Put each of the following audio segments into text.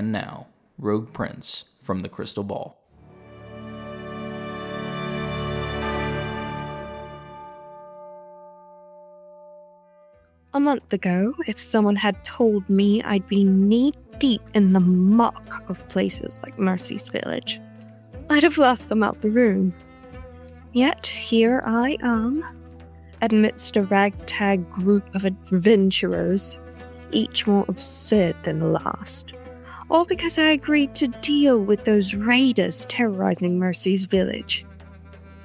And now, Rogue Prince from the Crystal Ball. A month ago, if someone had told me I'd be knee-deep in the muck of places like Mercy's Village, I'd have laughed them out the room. Yet here I am, amidst a ragtag group of adventurers, each more absurd than the last, all because I agreed to deal with those raiders terrorizing Mercy's Village.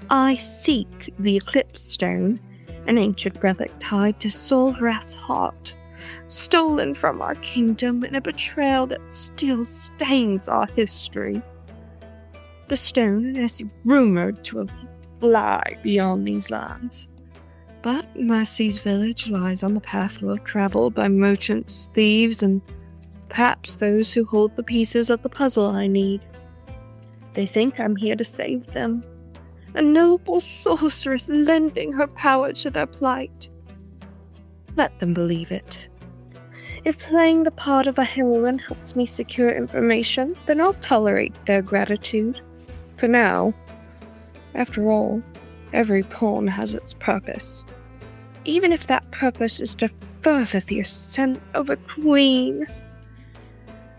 I seek the Eclipse Stone, an ancient relic tied to Solrath's heart, stolen from our kingdom in a betrayal that still stains our history. The stone is rumored to have lied beyond these lands, but Mercy's Village lies on the path well traveled by merchants, thieves, and perhaps those who hold the pieces of the puzzle I need. They think I'm here to save them, a noble sorceress lending her power to their plight. Let them believe it. If playing the part of a heroine helps me secure information, then I'll tolerate their gratitude. For now. After all, every pawn has its purpose. Even if that purpose is to further the ascent of a queen.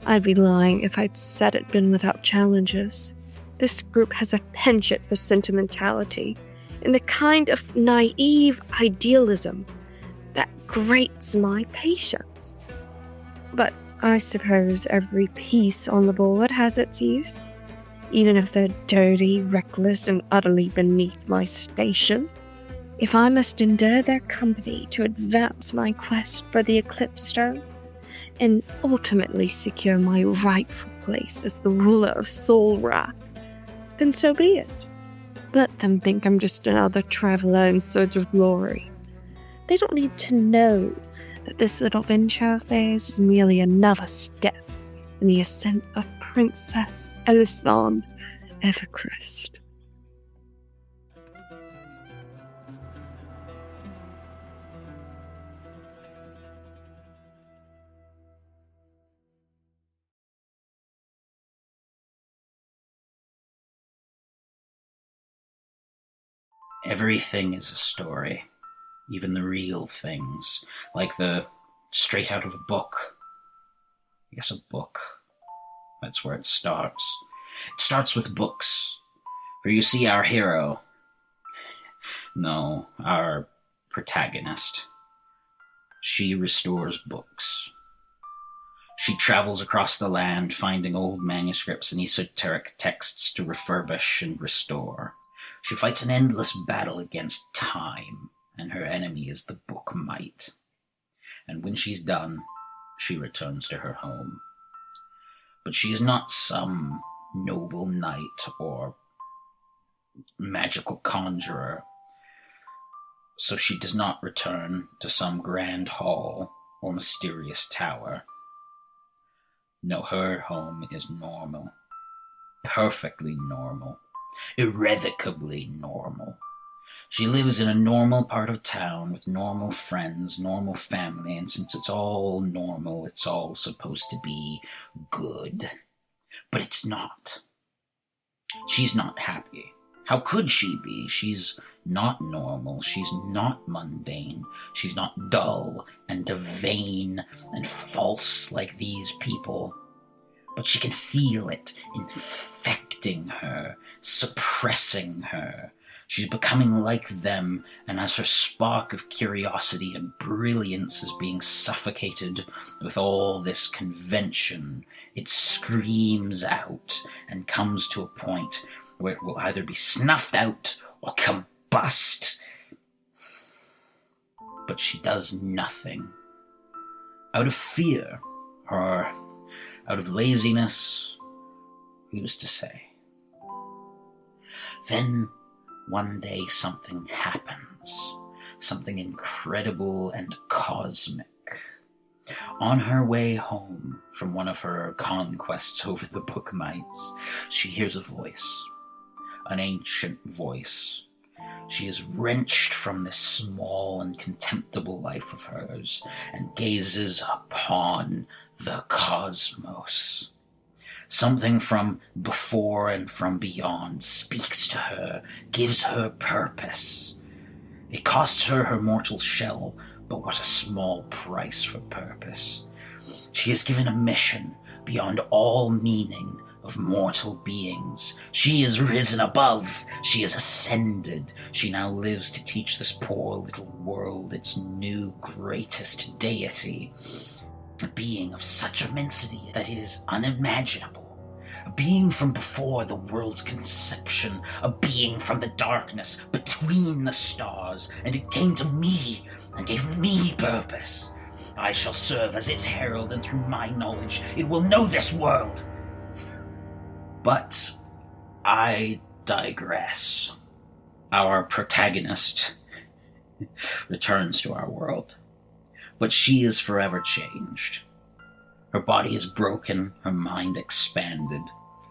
I'd be lying if I'd said it'd been without challenges. This group has a penchant for sentimentality, and the kind of naive idealism that grates my patience. But I suppose every piece on the board has its use, even if they're dirty, reckless, and utterly beneath my station. If I must endure their company to advance my quest for the Eclipse Stone, and ultimately secure my rightful place as the ruler of Solrath, then so be it. Let them think I'm just another traveler in search of glory. They don't need to know that this little venture of theirs is merely another step in the ascent of Princess Elisande Evercrest. Everything is a story, even the real things, like the straight out of a book. I guess a book. That's where it starts. It starts with books, where you see our hero. No, our protagonist. She restores books. She travels across the land, finding old manuscripts and esoteric texts to refurbish and restore. She fights an endless battle against time, and her enemy is the book might. And when she's done, she returns to her home. But she is not some noble knight or magical conjurer, so she does not return to some grand hall or mysterious tower. No, her home is normal. Perfectly normal. Irrevocably normal. She lives in a normal part of town with normal friends, normal family, and since it's all normal, it's all supposed to be good. But it's not. She's not happy. How could she be? She's not normal. She's not mundane. She's not dull and vain and false like these people. But she can feel it infecting her, suppressing her. She's becoming like them, and as her spark of curiosity and brilliance is being suffocated with all this convention, it screams out and comes to a point where it will either be snuffed out or combust. But she does nothing. Out of fear, or out of laziness, who's to say? Then, one day something happens. Something incredible and cosmic. On her way home from one of her conquests over the book mites, she hears a voice. An ancient voice. She is wrenched from this small and contemptible life of hers and gazes upon the cosmos. Something from before and from beyond speaks to her, gives her purpose. It costs her her mortal shell, but what a small price for purpose. She is given a mission beyond all meaning of mortal beings. She is risen above. She is ascended. She now lives to teach this poor little world its new greatest deity. A being of such immensity that it is unimaginable. A being from before the world's conception. A being from the darkness between the stars. And it came to me and gave me purpose. I shall serve as its herald, and through my knowledge it will know this world. But I digress. Our protagonist returns to our world, but she is forever changed. Her body is broken, her mind expanded,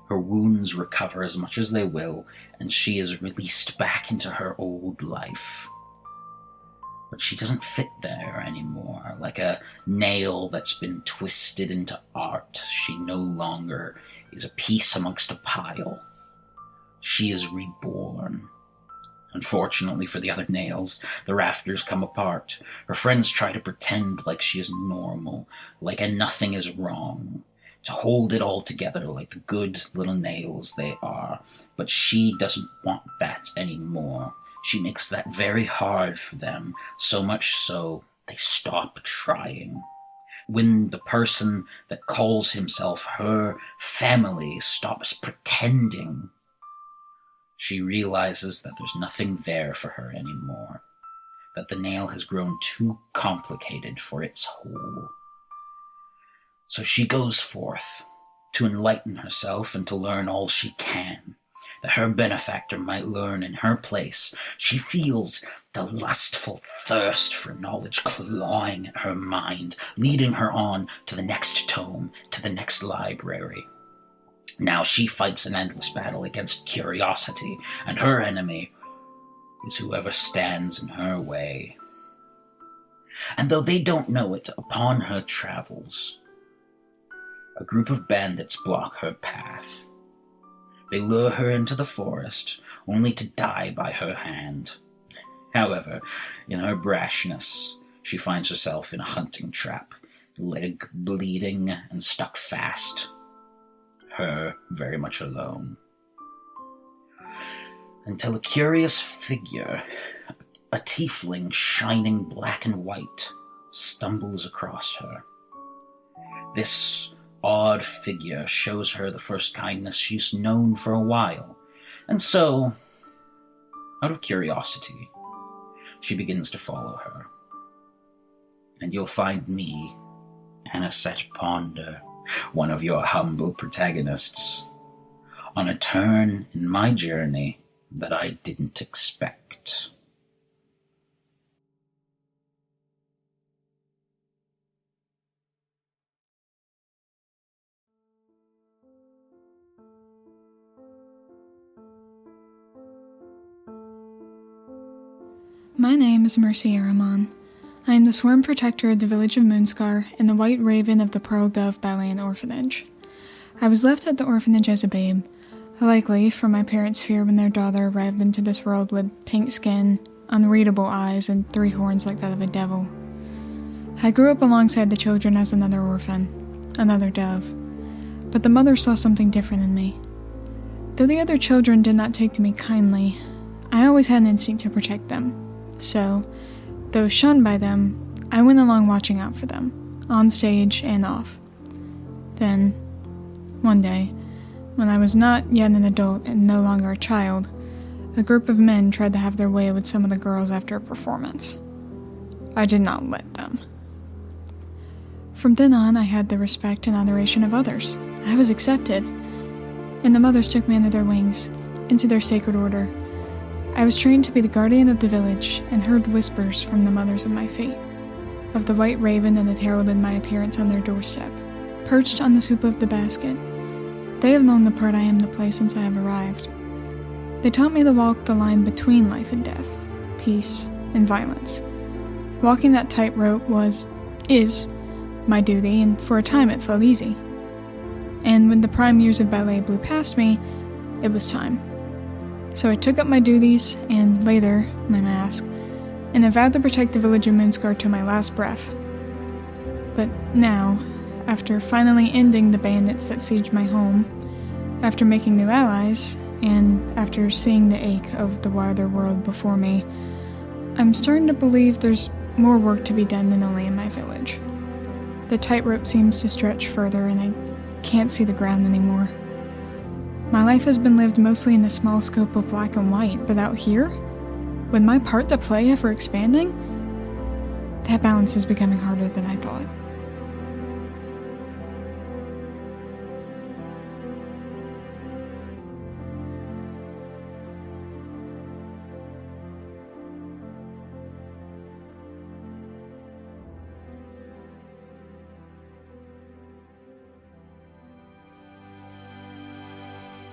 her wounds recover as much as they will, and she is released back into her old life. But she doesn't fit there anymore. Like a nail that's been twisted into art, she no longer is a piece amongst a pile. She is reborn. Unfortunately for the other nails, the rafters come apart. Her friends try to pretend like she is normal, like nothing is wrong, to hold it all together like the good little nails they are. But she doesn't want that anymore. She makes that very hard for them, so much so they stop trying. When the person that calls himself her family stops pretending, she realizes that there's nothing there for her anymore, that the nail has grown too complicated for its whole. So she goes forth to enlighten herself and to learn all she can, that her benefactor might learn in her place. She feels the lustful thirst for knowledge clawing at her mind, leading her on to the next tome, to the next library. Now she fights an endless battle against curiosity, and her enemy is whoever stands in her way. And though they don't know it, upon her travels, a group of bandits block her path. They lure her into the forest, only to die by her hand. However, in her brashness, she finds herself in a hunting trap, leg bleeding and stuck fast. Her very much alone. Until a curious figure, a tiefling shining black and white, stumbles across her. This odd figure shows her the first kindness she's known for a while, and so, out of curiosity, she begins to follow her. And you'll find me, Anisette Ponder, one of your humble protagonists, on a turn in my journey that I didn't expect. My name is Mercy Araman. I am the Swarm Protector of the village of Moonscar and the White Raven of the Pearl Dove Ballet Orphanage. I was left at the orphanage as a babe, likely from my parents' fear when their daughter arrived into this world with pink skin, unreadable eyes, and 3 horns like that of a devil. I grew up alongside the children as another orphan, another dove, but the mother saw something different in me. Though the other children did not take to me kindly, I always had an instinct to protect them. So, though shunned by them, I went along watching out for them, on stage and off. Then, one day, when I was not yet an adult and no longer a child, a group of men tried to have their way with some of the girls after a performance. I did not let them. From then on, I had the respect and adoration of others. I was accepted, and the mothers took me under their wings, into their sacred order. I was trained to be the guardian of the village and heard whispers from the mothers of my fate, of the white raven that had heralded my appearance on their doorstep, perched on the soup of the basket. They have known the part I am to play since I have arrived. They taught me to walk the line between life and death, peace and violence. Walking that tightrope is my duty, and for a time it felt easy. and when the prime years of ballet blew past me, it was time. So I took up my duties, and later, my mask, and I vowed to protect the village of Moonscar till my last breath. But now, after finally ending the bandits that sieged my home, after making new allies, and after seeing the ache of the wilder world before me, I'm starting to believe there's more work to be done than only in my village. The tightrope seems to stretch further, and I can't see the ground anymore. My life has been lived mostly in the small scope of black and white, but out here, with my part to play ever expanding, that balance is becoming harder than I thought.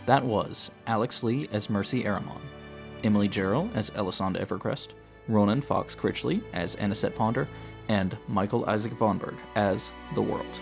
That was Alex Lee as Mercy Aramon, Emily Gerald as Elisande Evercrest, Ronan Fox Critchley as Anisette Ponder, and Michael Isaac Vonberg as The World.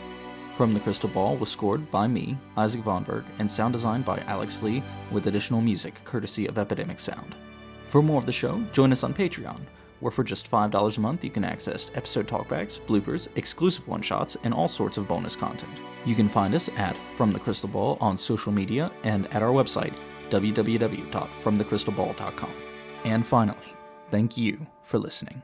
From the Crystal Ball was scored by me, Isaac Vonberg, and sound designed by Alex Lee, with additional music courtesy of Epidemic Sound. For more of the show, join us on Patreon, where for just $5 a month you can access episode talkbacks, bloopers, exclusive one-shots, and all sorts of bonus content. You can find us at From the Crystal Ball on social media and at our website, www.fromthecrystalball.com. And finally, thank you for listening.